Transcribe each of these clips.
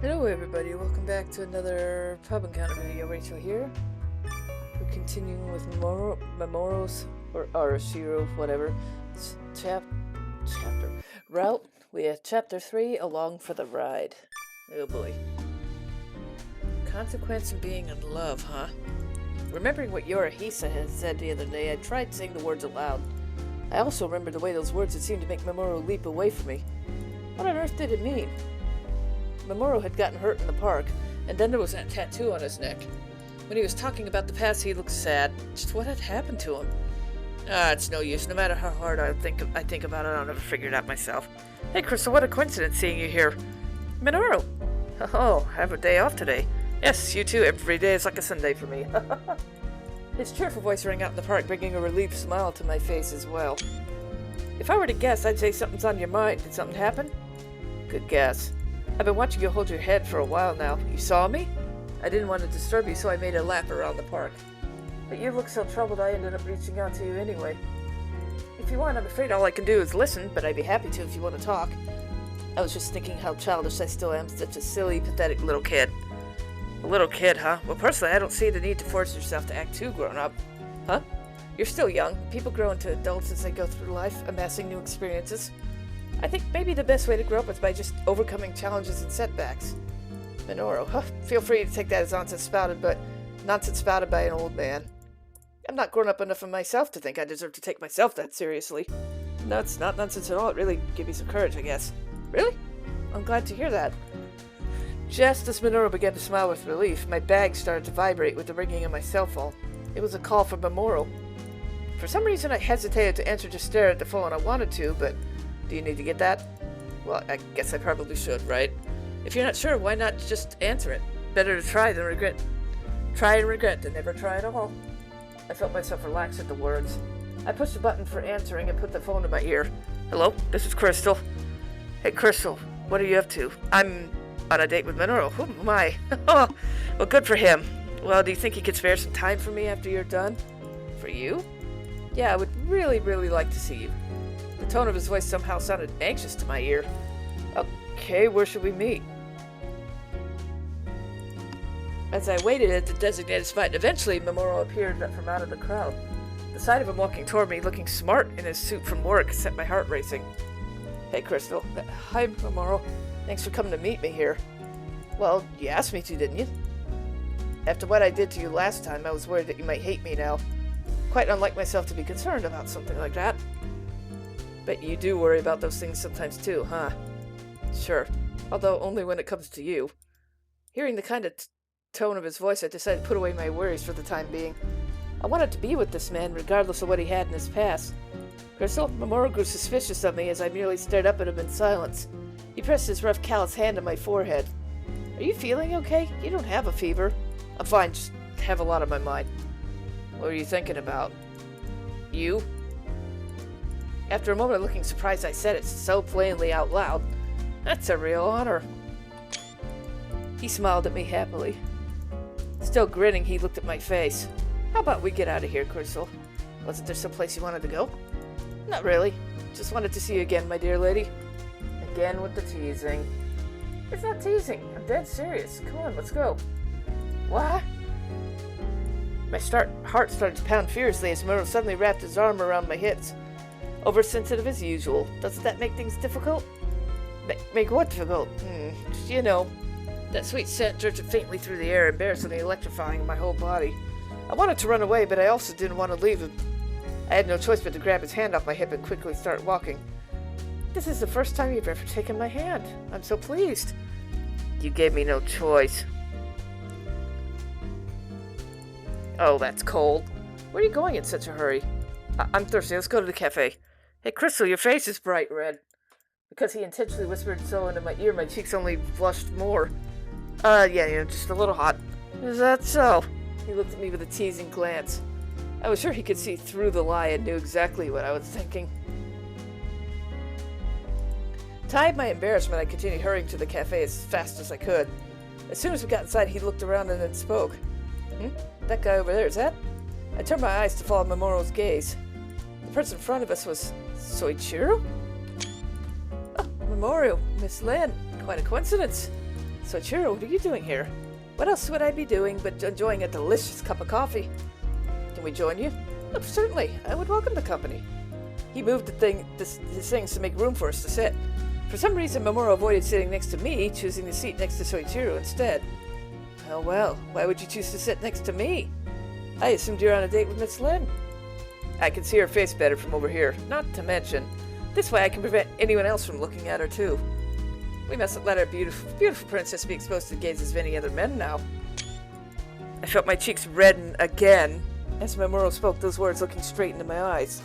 Hello everybody, welcome back to another pub encounter video. Rachel here. We're continuing with Mamoru's, or Arashiro, whatever. Chapter. Route. We have chapter 3, Along for the Ride. Oh boy. Consequence of being in love, huh? Remembering what Yorihisa had said the other day, I tried saying the words aloud. I also remembered the way those words had seemed to make Mamoru leap away from me. What on earth did it mean? Mamoru had gotten hurt in the park, and then there was that tattoo on his neck. When he was talking about the past, he looked sad. Just what had happened to him? It's no use. No matter how hard I think about it, I'll never figure it out myself. Hey, Crystal, what a coincidence seeing you here. Mamoru! Oh, I have a day off today. Yes, you too. Every day is like a Sunday for me. His cheerful voice rang out in the park, bringing a relieved smile to my face as well. If I were to guess, I'd say something's on your mind. Did something happen? Good guess. I've been watching you hold your head for a while now. You saw me? I didn't want to disturb you, so I made a lap around the park. But you looked so troubled I ended up reaching out to you anyway. If you want, I'm afraid all I can do is listen, but I'd be happy to if you want to talk. I was just thinking how childish I still am, such a silly, pathetic little kid. A little kid, huh? Well, personally, I don't see the need to force yourself to act too grown up. Huh? You're still young. People grow into adults as they go through life, amassing new experiences. I think maybe the best way to grow up is by just overcoming challenges and setbacks. Minoru, feel free to take that as nonsense spouted by an old man. I'm not grown up enough of myself to think I deserve to take myself that seriously. No, it's not nonsense at all. It really gave me some courage, I guess. Really? I'm glad to hear that. Just as Minoru began to smile with relief, my bag started to vibrate with the ringing of my cell phone. It was a call from Mamoru. For some reason, I hesitated to answer, just stare at the phone. I wanted to, but do you need to get that? Well, I guess I probably should, right? If you're not sure, why not just answer it? Better to try than regret. Try and regret than never try at all. I felt myself relax at the words. I pushed the button for answering and put the phone to my ear. Hello, this is Crystal. Hey, Crystal, what are you up to? I'm on a date with Minoru. Who am I? Oh, well, good for him. Well, do you think he could spare some time for me after you're done? For you? Yeah, I would really, really like to see you. The tone of his voice somehow sounded anxious to my ear. Okay, where should we meet? As I waited at the designated spot, eventually Mamoru appeared from out of the crowd. The sight of him walking toward me, looking smart in his suit from work, set my heart racing. Hey, Crystal. Hi, Mamoru. Thanks for coming to meet me here. Well, you asked me to, didn't you? After what I did to you last time, I was worried that you might hate me now. Quite unlike myself to be concerned about something like that. But you do worry about those things sometimes too, huh? Sure. Although only when it comes to you. Hearing the kind of tone of his voice, I decided to put away my worries for the time being. I wanted to be with this man, regardless of what he had in his past. Crystal, Mamoru grew suspicious of me as I merely stared up at him in silence. He pressed his rough, callous hand on my forehead. Are you feeling okay? You don't have a fever. I'm fine, just have a lot on my mind. What are you thinking about? You? After a moment of looking surprised, I said it so plainly out loud. That's a real honor. He smiled at me happily. Still grinning, he looked at my face. How about we get out of here, Crystal? Wasn't there someplace you wanted to go? Not really. Just wanted to see you again, my dear lady. Again with the teasing. It's not teasing. I'm dead serious. Come on, let's go. What? My heart started to pound furiously as Mamoru suddenly wrapped his arm around my hips. Oversensitive as usual. Doesn't that make things difficult? Make what difficult? You know. That sweet scent drifted faintly through the air, embarrassingly electrifying my whole body. I wanted to run away, but I also didn't want to leave him. I had no choice but to grab his hand off my hip and quickly start walking. This is the first time you've ever taken my hand. I'm so pleased. You gave me no choice. Oh, that's cold. Where are you going in such a hurry? I'm thirsty. Let's go to the cafe. Hey, Crystal, your face is bright red. Because he intentionally whispered so into my ear, my cheeks only blushed more. Yeah, just a little hot. Is that so? He looked at me with a teasing glance. I was sure he could see through the lie and knew exactly what I was thinking. To hide my embarrassment, I continued hurrying to the cafe as fast as I could. As soon as we got inside, he looked around and then spoke. That guy over there, is that? I turned my eyes to follow Mamoru's gaze. The person in front of us was Soichiro? Oh, Mamoru, Miss Lin. Quite a coincidence. Soichiro, what are you doing here? What else would I be doing but enjoying a delicious cup of coffee? Can we join you? Oh, certainly, I would welcome the company. He moved his things to make room for us to sit. For some reason, Mamoru avoided sitting next to me, choosing the seat next to Soichiro instead. Oh well, why would you choose to sit next to me? I assumed you're on a date with Miss Lin. I can see her face better from over here, not to mention, this way I can prevent anyone else from looking at her too. We mustn't let our beautiful princess be exposed to the gazes of any other men now. I felt my cheeks redden again as Mamoru spoke those words, looking straight into my eyes.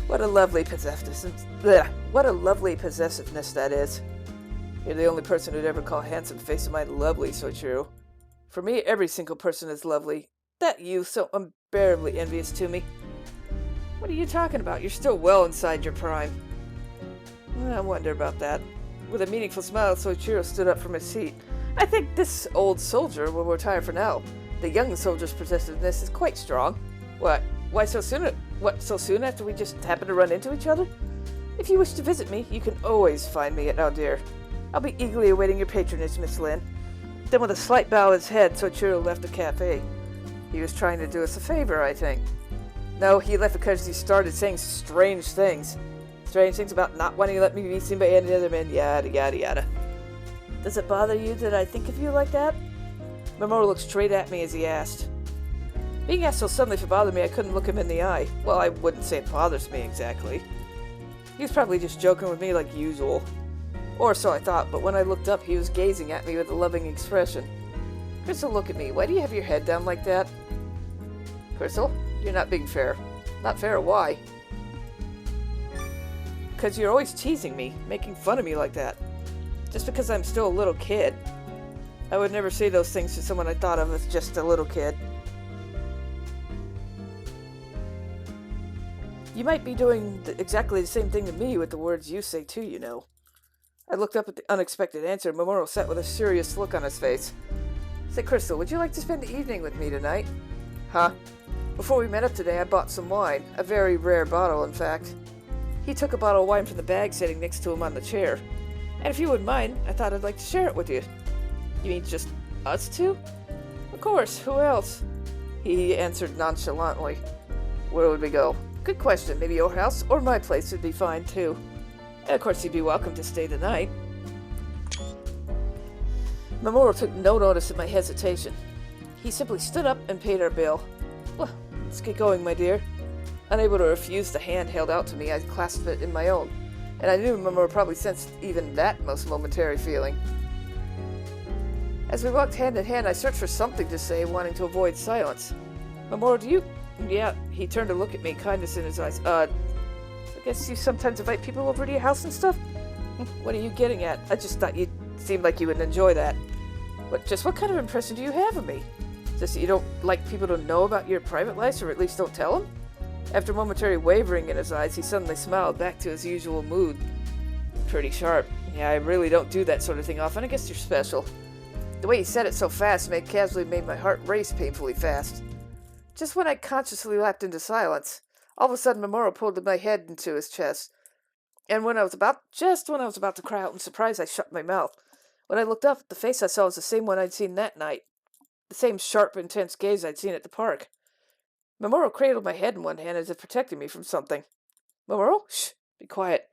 What a lovely possessiveness that is. You're the only person who'd ever call a handsome face of mine lovely, Soichiro. For me, every single person is lovely. That you, so unbearably envious to me. What are you talking about? You're still well inside your prime. I wonder about that. With a meaningful smile, Soichiro stood up from his seat. I think this old soldier will retire for now. The young soldier's possessiveness is quite strong. What? Why so soon? What, so soon after we just happened to run into each other? If you wish to visit me, you can always find me at Aldir. I'll be eagerly awaiting your patronage, Miss Lin. Then with a slight bow of his head, Soichiro left the cafe. He was trying to do us a favor, I think. No, he left because he started saying strange things. Strange things about not wanting to let me be seen by any other men, yada yada yada. Does it bother you that I think of you like that? Mamoru looked straight at me as he asked. Being asked so suddenly if it bothered me, I couldn't look him in the eye. Well, I wouldn't say it bothers me exactly. He was probably just joking with me like usual. Or so I thought, but when I looked up, he was gazing at me with a loving expression. Crystal, look at me. Why do you have your head down like that? Crystal, you're not being fair. Not fair, why? Because you're always teasing me, making fun of me like that. Just because I'm still a little kid. I would never say those things to someone I thought of as just a little kid. You might be doing exactly the same thing to me with the words you say too, you know. I looked up at the unexpected answer. Mamoru sat with a serious look on his face. Say, Crystal, would you like to spend the evening with me tonight? Huh? Before we met up today, I bought some wine. A very rare bottle, in fact. He took a bottle of wine from the bag sitting next to him on the chair. And if you wouldn't mind, I thought I'd like to share it with you. You mean just us two? Of course, who else? He answered nonchalantly. Where would we go? Good question. Maybe your house or my place would be fine, too. And of course, you'd be welcome to stay the night. Mamoru took no notice of my hesitation. He simply stood up and paid our bill. Well, let's get going, my dear. Unable to refuse the hand held out to me, I clasped it in my own. And I knew Mamoru probably sensed even that most momentary feeling. As we walked hand in hand, I searched for something to say, wanting to avoid silence. Mamoru, do you... Yeah, he turned to look at me, kindness in his eyes. I guess you sometimes invite people over to your house and stuff? What are you getting at? I just thought you seemed like you would enjoy that. What kind of impression do you have of me? Just that you don't like people to know about your private life, or at least don't tell them? After momentary wavering in his eyes, he suddenly smiled back to his usual mood. Pretty sharp. Yeah, I really don't do that sort of thing often. I guess you're special. The way he said it so fast casually made my heart race painfully fast. Just when I consciously lapsed into silence, all of a sudden Mamoru pulled my head into his chest. And when I was about to cry out in surprise, I shut my mouth. When I looked up, the face I saw was the same one I'd seen that night. The same sharp, intense gaze I'd seen at the park. Mamoru cradled my head in one hand as if protecting me from something. Mamoru? Shh! Be quiet.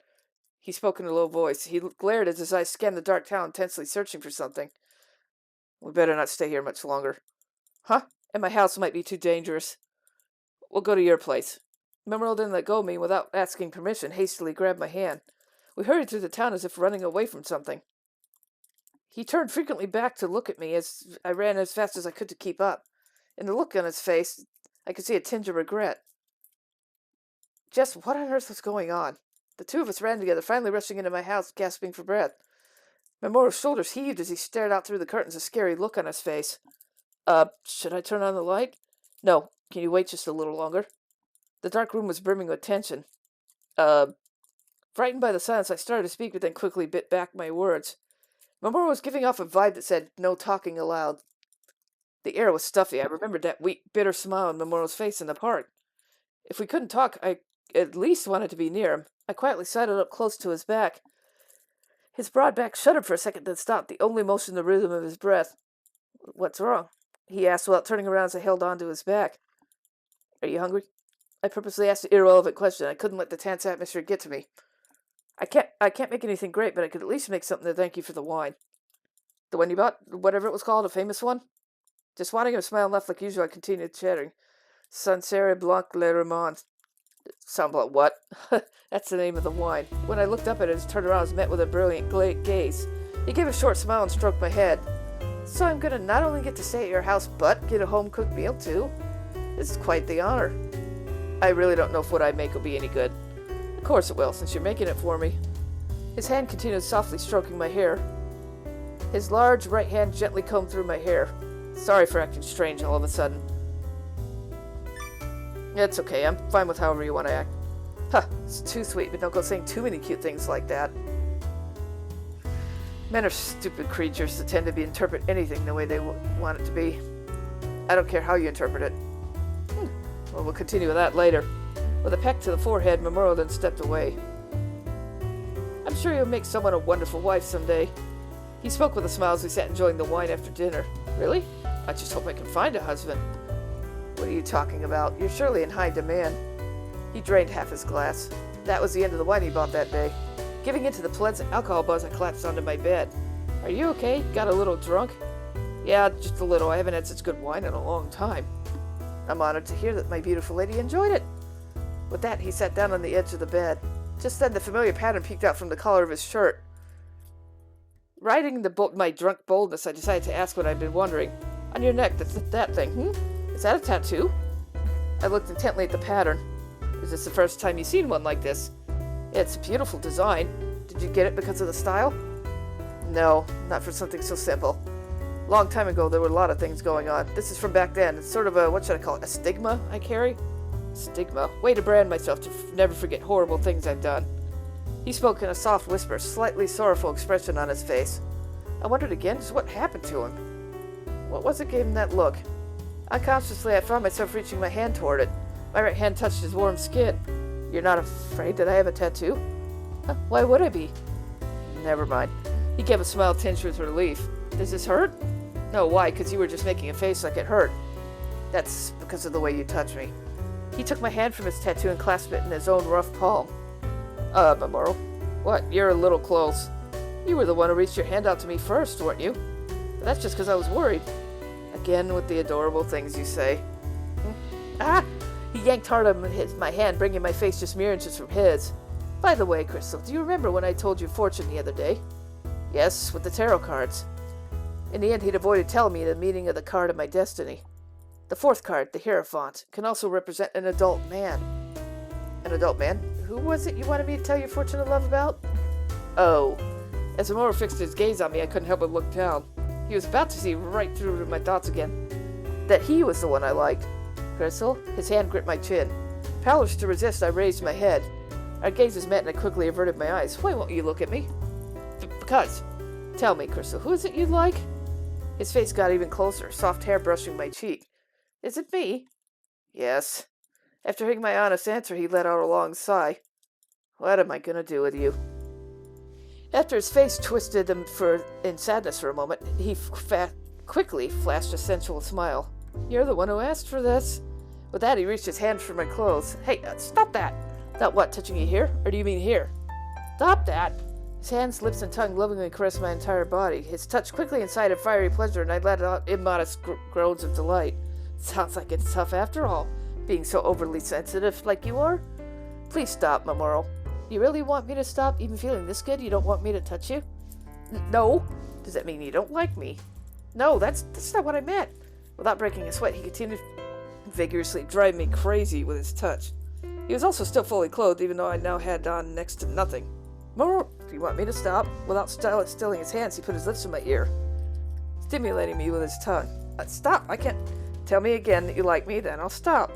He spoke in a low voice. He glared as his eyes scanned the dark town, intensely searching for something. We better not stay here much longer. Huh? And my house might be too dangerous. We'll go to your place. Mamoru didn't let go of me without asking permission, hastily grabbed my hand. We hurried through the town as if running away from something. He turned frequently back to look at me as I ran as fast as I could to keep up. In the look on his face, I could see a tinge of regret. Just what on earth was going on? The two of us ran together, finally rushing into my house, gasping for breath. Mamoru's shoulders heaved as he stared out through the curtains, a scary look on his face. Should I turn on the light? No. Can you wait just a little longer? The dark room was brimming with tension. Frightened by the silence, I started to speak, but then quickly bit back my words. Mamoru was giving off a vibe that said, no talking aloud. The air was stuffy. I remembered that weak, bitter smile on Mamoru's face in the park. If we couldn't talk, I at least wanted to be near him. I quietly sidled up close to his back His broad back shuddered for a second, then stopped, the only motion the rhythm of his breath. What's wrong? He asked without turning around as I held on to his back. Are you hungry? I purposely asked the irrelevant question. I couldn't let the tense atmosphere get to me. I can't make anything great, but I could at least make something to thank you for the wine. The one you bought? Whatever it was called, a famous one? Just wanting him to smile and laugh like usual, I continued chattering. Sancerre Blanc Le Romand. Sound like what? That's the name of the wine. When I looked up at it, his turned around, I was met with a brilliant gaze. He gave a short smile and stroked my head. So I'm gonna not only get to stay at your house, but get a home-cooked meal, too? This is quite the honor. I really don't know if what I make will be any good. Of course it will, since you're making it for me. His hand continued softly stroking my hair. His large right hand gently combed through my hair. Sorry for acting strange all of a sudden. It's okay, I'm fine with however you want to act. Huh, it's too sweet, but don't go saying too many cute things like that. Men are stupid creatures that tend to interpret anything the way they want it to be. I don't care how you interpret it. Well, we'll continue with that later. With a peck to the forehead, Mamoru then stepped away. I'm sure you'll make someone a wonderful wife someday. He spoke with a smile as we sat enjoying the wine after dinner. Really? I just hope I can find a husband. What are you talking about? You're surely in high demand. He drained half his glass. That was the end of the wine he bought that day. Giving into the pleasant alcohol buzz, I collapsed onto my bed. Are you okay? Got a little drunk? Yeah, just a little. I haven't had such good wine in a long time. I'm honored to hear that my beautiful lady enjoyed it. With that, he sat down on the edge of the bed. Just then, the familiar pattern peeked out from the collar of his shirt. Riding my drunk boldness, I decided to ask what I'd been wondering. On your neck, that thing, Is that a tattoo? I looked intently at the pattern. Is this the first time you've seen one like this? It's a beautiful design. Did you get it because of the style? No, not for something so simple. Long time ago, there were a lot of things going on. This is from back then. It's sort of a, what should I call it, a stigma I carry? Stigma. Way to brand myself to never forget horrible things I've done. He spoke in a soft whisper, slightly sorrowful expression on his face. I wondered again just what happened to him. What was it gave him that look? Unconsciously, I found myself reaching my hand toward it. My right hand touched his warm skin. You're not afraid that I have a tattoo? Why would I be? Never mind. He gave a smile tinged with relief. Does this hurt? No, why? Because you were just making a face like it hurt. That's because of the way you touch me. He took my hand from his tattoo and clasped it in his own rough palm. Mamoru. What? You're a little close. You were the one who reached your hand out to me first, weren't you? But that's just because I was worried. Again with the adorable things you say. Ah! He yanked hard on my hand, bringing my face just mere inches from his. By the way, Crystal, do you remember when I told you fortune the other day? Yes, with the tarot cards. In the end, he'd avoided telling me the meaning of the card of my destiny. The fourth card, the Hierophant, can also represent an adult man. An adult man? Who was it you wanted me to tell your fortune of love about? Oh. As Mamoru fixed his gaze on me, I couldn't help but look down. He was about to see right through my thoughts again. That he was the one I liked. Crystal? His hand gripped my chin. Powerless to resist, I raised my head. Our gazes met and I quickly averted my eyes. Why won't you look at me? Because. Tell me, Crystal, who is it you like? His face got even closer, soft hair brushing my cheek. Is it me? Yes. After hearing my honest answer, he let out a long sigh. What am I going to do with you? After his face twisted in sadness for a moment, he quickly flashed a sensual smile. You're the one who asked for this. With that, he reached his hand for my clothes. Hey, stop that! That what, touching you here? Or do you mean here? Stop that! His hands, lips, and tongue lovingly caressed my entire body. His touch quickly incited fiery pleasure, and I let out immodest groans of delight. Sounds like it's tough after all, being so overly sensitive like you are. Please stop, Mamoru. You really want me to stop, even feeling this good? You don't want me to touch you? No. Does that mean you don't like me? No, that's not what I meant. Without breaking a sweat, he continued vigorously, driving me crazy with his touch. He was also still fully clothed, even though I now had on next to nothing. Mamoru, do you want me to stop? Without stilling his hands, he put his lips to my ear, stimulating me with his tongue. Stop! I can't. Tell me again that you like me, then I'll stop.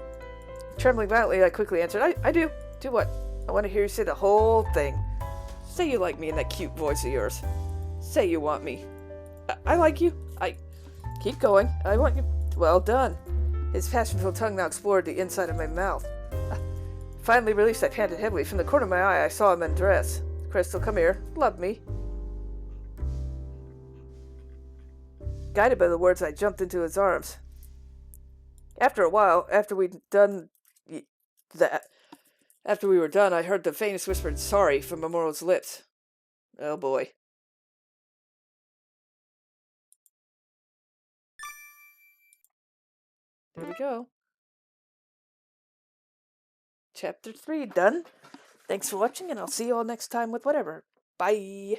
Trembling violently, I quickly answered, I do. Do what? I want to hear you say the whole thing. Say you like me in that cute voice of yours. Say you want me. I like you. Keep going. I want you. Well done. His passion-filled tongue now explored the inside of my mouth. Finally released, I panted heavily. From the corner of my eye, I saw him undress. Crystal, come here. Love me. guided by the words, I jumped into his arms. After a while, after we were done, I heard the faintest whispered sorry from Mamoru's lips. Oh boy. There we go. Chapter 3 done. Thanks for watching, and I'll see you all next time with whatever. Bye.